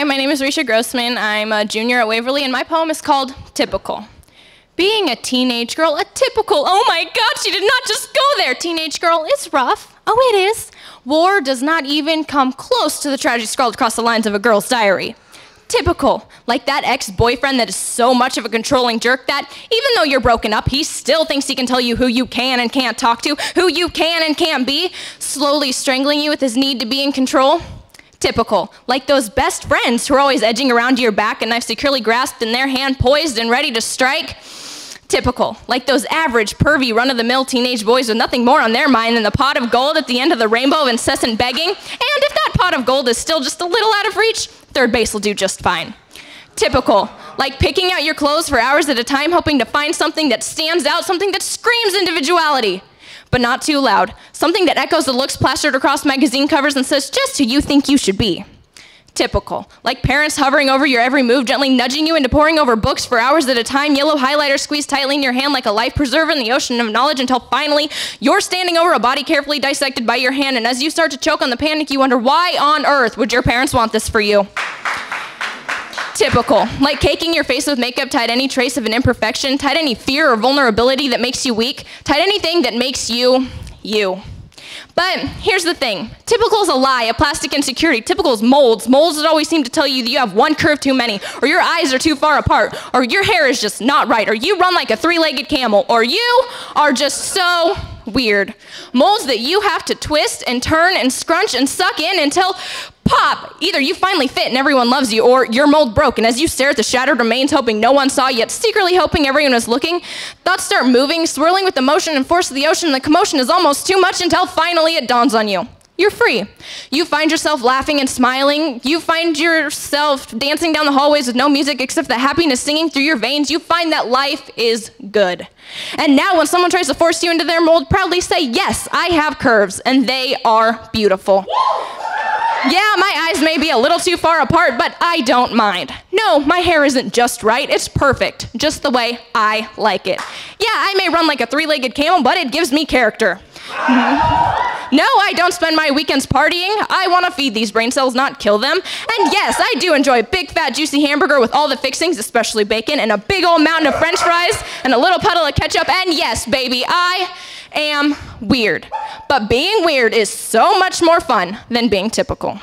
my name is Risha Grossman. I'm a junior at Waverly, and my poem is called Typical. Being a teenage girl, a typical, oh my God, she did not just go there. Teenage girl is rough. Oh, it is. War does not even come close to the tragedy scrawled across the lines of a girl's diary. Typical, like that ex-boyfriend that is so much of a controlling jerk that even though you're broken up, he still thinks he can tell you who you can and can't talk to, who you can and can't be, slowly strangling you with his need to be in control. Typical, like those best friends who are always edging around to your back, a knife securely grasped in their hand, poised and ready to strike. Typical, like those average, pervy, run-of-the-mill teenage boys with nothing more on their mind than the pot of gold at the end of the rainbow of incessant begging. And if that pot of gold is still just a little out of reach, third base will do just fine. Typical, like picking out your clothes for hours at a time, hoping to find something that stands out, something that screams individuality, but not too loud. Something that echoes the looks plastered across magazine covers and says just who you think you should be. Typical, like parents hovering over your every move, gently nudging you into poring over books for hours at a time, yellow highlighter squeezed tightly in your hand like a life preserver in the ocean of knowledge until finally you're standing over a body carefully dissected by your hand, and as you start to choke on the panic, you wonder why on earth would your parents want this for you? Typical, like caking your face with makeup, tied any trace of an imperfection, tied any fear or vulnerability that makes you weak, tied anything that makes you, you. But here's the thing, typical is a lie, a plastic insecurity. Typical is molds. Molds that always seem to tell you that you have one curve too many, or your eyes are too far apart, or your hair is just not right, or you run like a three-legged camel, or you are just so weird. Molds that you have to twist and turn and scrunch and suck in until pop! Either you finally fit and everyone loves you, or your mold broke, and as you stare at the shattered remains, hoping no one saw, yet secretly hoping everyone was looking, thoughts start moving, swirling with the motion and force of the ocean, and the commotion is almost too much until finally it dawns on you. You're free. You find yourself laughing and smiling. You find yourself dancing down the hallways with no music except the happiness singing through your veins. You find that life is good. And now when someone tries to force you into their mold, proudly say, yes, I have curves, and they are beautiful. Yeah, my eyes may be a little too far apart, but I don't mind. No, my hair isn't just right, it's perfect, just the way I like it. Yeah, I may run like a three-legged camel, but it gives me character. No, I don't spend my weekends partying. I want to feed these brain cells, not kill them. And yes, I do enjoy a big, fat, juicy hamburger with all the fixings, especially bacon, and a big old mountain of french fries, and a little puddle of ketchup, and yes, baby, I am weird. But being weird is so much more fun than being typical.